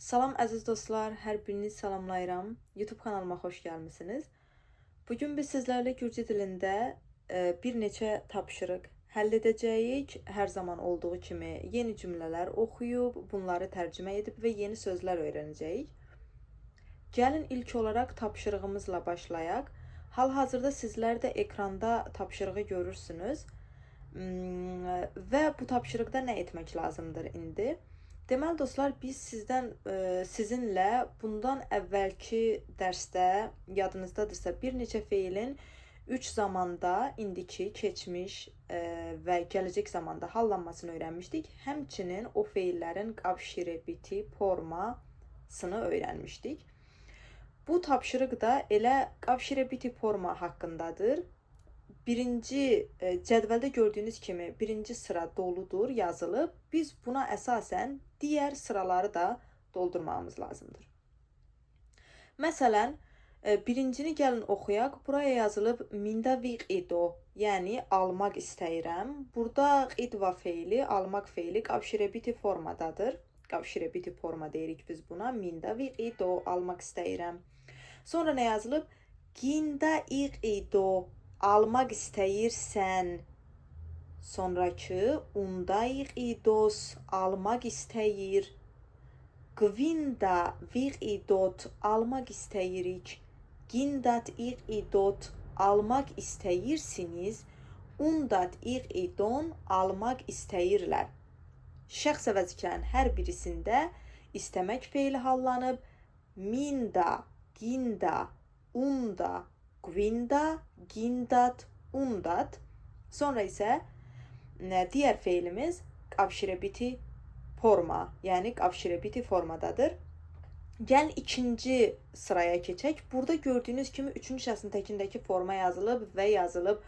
Salam əziz dostlar, hər birinizi salamlayıram. YouTube kanalıma xoş gəlmisiniz. Bugün biz sizlərlə Gürcü dilində bir neçə tapşırıq həll edəcəyik. Hər zaman olduğu kimi yeni cümlələr oxuyub, bunları tərcümə edib və yeni sözlər öyrənəcəyik. Gəlin ilk olaraq tapşırığımızla başlayaq. Hal-hazırda sizlər də ekranda tapşırığı görürsünüz. Və bu tapşırıqda nə etmək lazımdır indi? Deməli dostlar, biz sizinlə bundan əvvəlki dərsdə yadınızdadırsa bir neçə feilin 3 zamanda, indiki, keçmiş və gələcək zamanda hallanmasını öyrənmişdik. Həmçinin o feillərin qavşire, biti, formasını öyrənmişdik. Bu tapşırıq da elə qavşire, biti, forma haqqındadır. Birinci cədvəldə gördüyünüz kimi birinci sıra doludur, yazılıb. Biz buna əsasən digər sıraları da doldurmamız lazımdır. Məsələn, birincini gəlin oxuyaq. Buraya yazılıb minda viqido, yəni almaq istəyirəm. Burada qidva feili, almaq feili qavşire biti formadadır. Qavşire biti forma deyirik biz buna. Minda viqido, almaq istəyirəm. Sonra nə yazılıb? Ginda iqido, almaq istəyirsən. Sonrakı unda iqidos, almaq istəyir. Gvinda viqidot, almaq istəyirik. Gindat iqidot, almaq istəyirsiniz. Undat iqidon, almaq istəyirlər. Şəxs əvəziklərin hər birisində istəmək feili hallanıb. Minda, ginda, unda, gvinda, gindat, undat. Sonra isə digər feilimiz qavşire biti forma, yəni qavşire biti formadadır. Gəlin ikinci sıraya keçək. Burada gördüyünüz kimi üçüncü şəxsin təkindəki forma yazılıb və yazılıb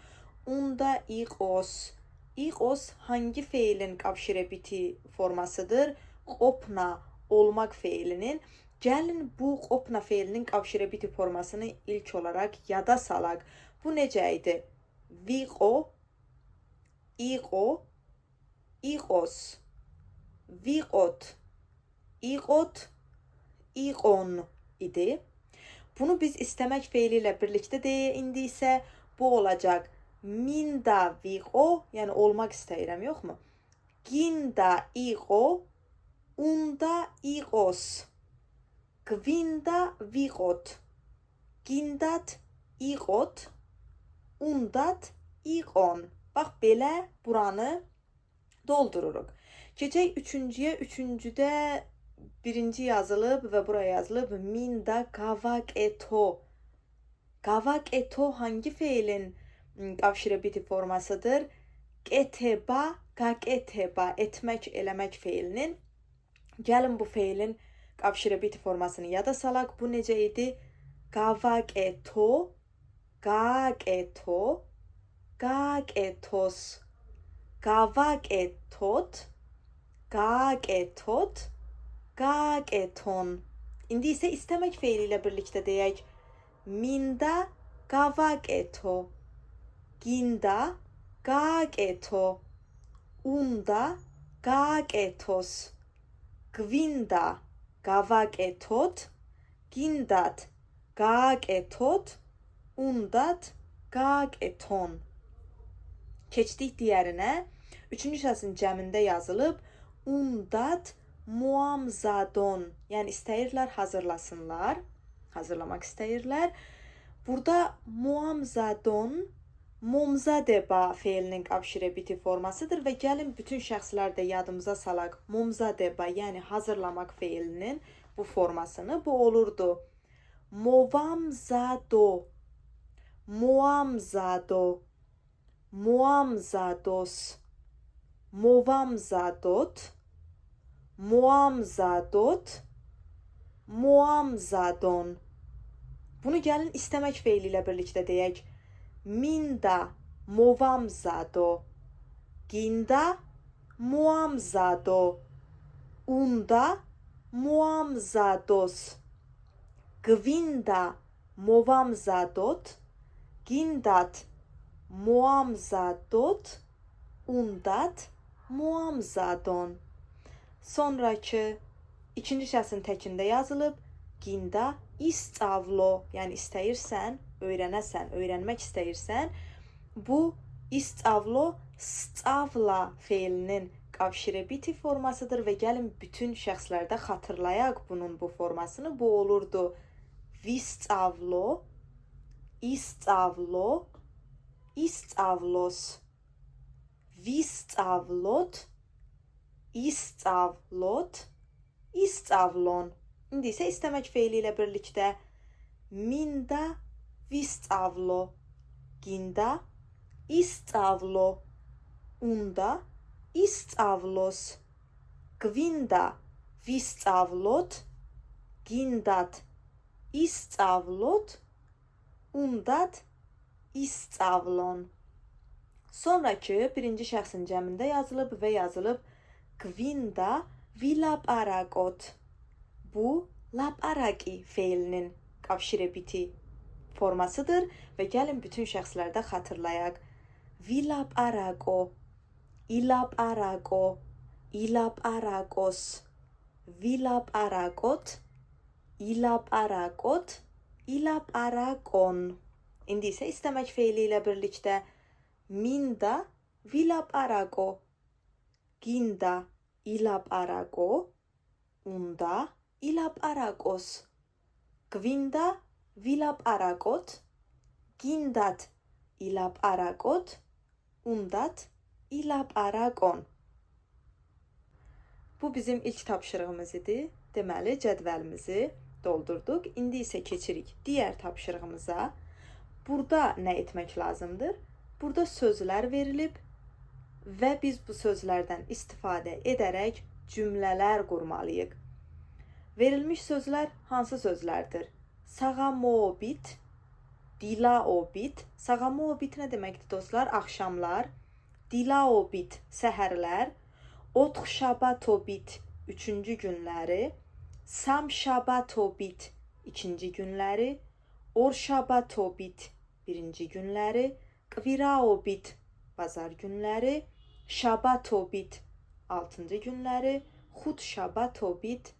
unda iqos. İqos hangi feilin qavşire biti formasıdır? Qopna, olmaq feilinin. Gəlin bu qopna feilinin qavşire biti formasını ilk olaraq yada salaq. Bu necə idi? Viqo, iqo, iqos, viqot, iqot, iqon idi. Bunu biz istəmək feili ilə birlikdə indi isə bu olacaq. Minda viqo, yəni olmaq istəyirəm, yoxmu? Ginda iqo, unda iqos. Gvinda viqot, gindat iqot, undat iqon. Bax, belə buranı doldururuq. Keçək üçüncüyə. Üçüncüdə birinci yazılıb və buraya yazılıb minda qavaqeto. Qavaqeto hangi feilin qavşire biti formasıdır? Qeteba, qaqeteba, etmək, eləmək feilinin. Gəlin bu feilin qavşire biti formasını yada salaq. Bu necə idi? Qavaqeto, qaqeto, qaqetos, qavaqetot, qaqetot, qaqeton. İndi isə istəmək feili ilə birlikdə deyək. Minda qavaqeto, ginda qaqeto, unda qaqetos, gvinda qavaqetot, gindat qaqetot, undat qaqeton. Keçdik digərinə. Üçüncü şəxsin cəmində yazılıb undat muamzadon. Yəni istəyirlər hazırlasınlar. Hazırlamaq istəyirlər. Burada muamzadon momzadeba feilinin qavşire biti formasıdır və gəlin bütün şəxslər də yadımıza salaq. Momzadeba, yəni hazırlamaq feilinin bu formasını. Bu olurdu. Movamzado, muamzado, muamzados, movamzadot, muamzadot, muamzadon. Bunu gəlin istəmək feili ilə birlikdə deyək. Minda movamzado, ginda muamzado, unda muamzados, gvinda movamzadot, gindat muamzadot, undat muamzadon. Sonrakı İkinci şəxsin təkində yazılıb. Ginda istsavlo, yəni istəyirsən, öyrənəsən, öyrənmək istəyirsən. Bu istsavlo stsavla feilinin qavşirəbiti formasıdır və gəlin bütün şəxslərdə xatırlayaq bunun bu formasını. Bu olurdu vistsavlo, istsavlo, istsavlos, vistsavlot, istsavlot, istsavlon. İndi isə istəmək feili ilə birlikdə minda vistsavlo, ginda istsavlo, unda istsavlos, gvinda vistsavlot, gindat istsavlot, undat istsavlon. Sonrakı birinci şəxsin cəmində yazılıb və yazılıb gvinda vilaparagot. Bu laparaki feilinin qavşirəbiti formasıdır və gəlin bütün şəxslərdə xatırlayaq. Vilaparago, ilaparago, ilaparagos, vilaparagot, ilaparagot, ilaparagon. İndi isə istəmək feili ilə birlikdə minda vilaparago, ginda ilaparago, unda ilapαρagos, gvinda vilaparagot, gindat ilaparagot, undat ilaparagon. Bu bizim ilk tapşırığımız idi. Deməli, cədvəlimizi doldurduq. İndi isə keçirik digər tapşırığımıza. Burada nə etmək lazımdır? Burada sözlər verilib və biz bu sözlərdən istifadə edərək cümlələr qurmalıyıq. Verilmiş sözlər hansı sözlərdir? Sağamobit, dilaobit. Sağamobit nə deməkdir dostlar? Axşamlar. Dilaobit, səhərlər. Otxşabatobit, üçüncü günləri. Samşabatobit, ikinci günləri. Orşabatobit, birinci günləri. Qviraobit, bazar günləri. Şabatobit, altıncı günləri. Xudşabatobit,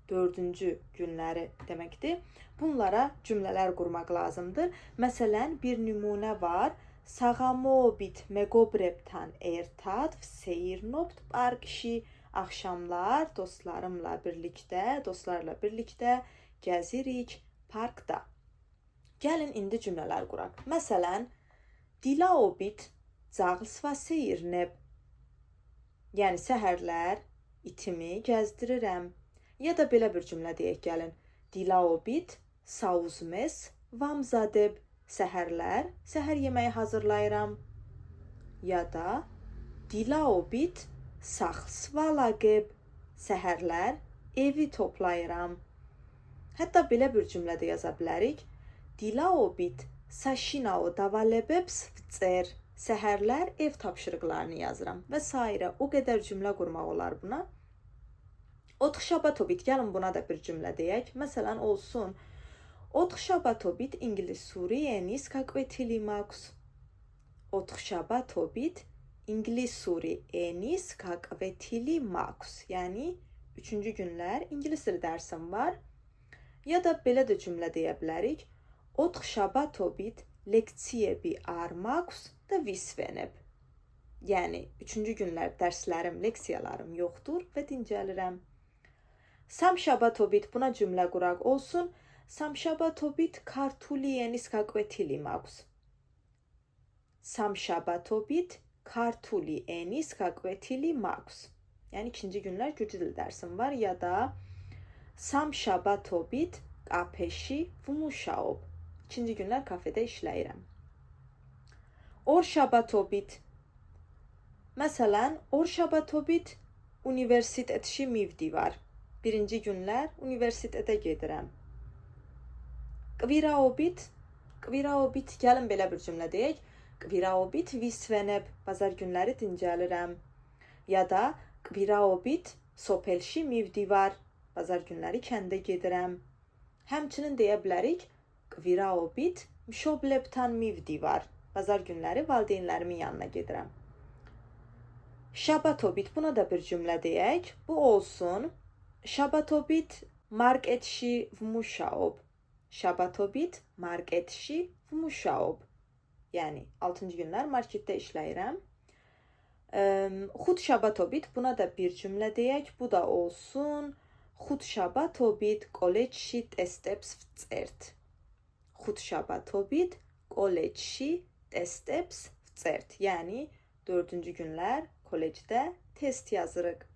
dördüncü günləri deməkdir. Bunlara cümlələr qurmaq lazımdır. Məsələn, bir nümunə var. Sağamobit meqobreptan ertad seyirnobt parkşi. Axşamlar dostlarla birlikdə gəzirik parkda. Gəlin indi cümlələr quraq. Məsələn, dilaobit cağılsva seyirneb. Yəni səhərlər itimi gəzdirirəm. Ya da belə bir cümlə deyək gəlin. Dilaobit sauzmes vamzadeb. Səhərlər səhər yeməyi hazırlayıram. Ya da dilaobit saxsvalageb. Səhərlər evi toplayıram. Hətta belə bir cümlə də yaza bilərik. Dilaobit saşinao davalebebs vcer. Səhərlər ev tapşırıqlarını yazıram və s. O qədər cümlə qurmaq olar buna. Otxşabatobit, gəlin buna da bir cümlə deyək. Məsələn, olsun. Otxşabatobit ingilis suri enis kakvetili maks. Otxşabatobit ingilis suri enis kakvetili maks. Yəni, üçüncü günlər ingilis dili dərsim var. Ya da belə də cümlə deyə bilərik. Otxşabatobit leksiyebi armaks da visveneb. Yəni, üçüncü günlər dərslərim, leksiyalarım yoxdur və dincəlirəm. Samşabatobit, buna cümlə quraq olsun. Samşabatobit kartuli enis kakvetili maks. Samşabatobit kartuli enis kakvetili maks. Yəni, ikinci günlər gürcü dili dərsim var. Ya da Samşabatobit qapeşi vumuşaob. İkinci günlər kafedə işləyirəm. Orşabatobit. Məsələn, Orşabatobit universitetşi mivdi var. Birinci günlər universitetə gedirəm. Qviraobit, gəlin belə bir cümlə deyək. Qviraobit visveneb, bazar günləri dincəlirəm. Ya da qviraobit sopelşi mivdi var, bazar günləri kəndə gedirəm. Həmçinin deyə bilərik, qviraobit mşobleptan mivdi var, bazar günləri valideynlərimin yanına gedirəm. Şabatobit, buna da bir cümlə deyək. Bu olsun. Şabatobit marketში ვმუშაობ. Şabatobit marketში ვმუშაობ. Yəni 6-cı günlər marketdə işləyirəm. Xut şabatobit, buna da bir cümlə deyək. Bu da olsun. Xut şabatobit კოლეჯში ტესტებს ვწერთ. Xut şabatobit კოლეჯში ტესტებს ვწერთ. Yəni 4-cü günlər kollecdə test yazırıq.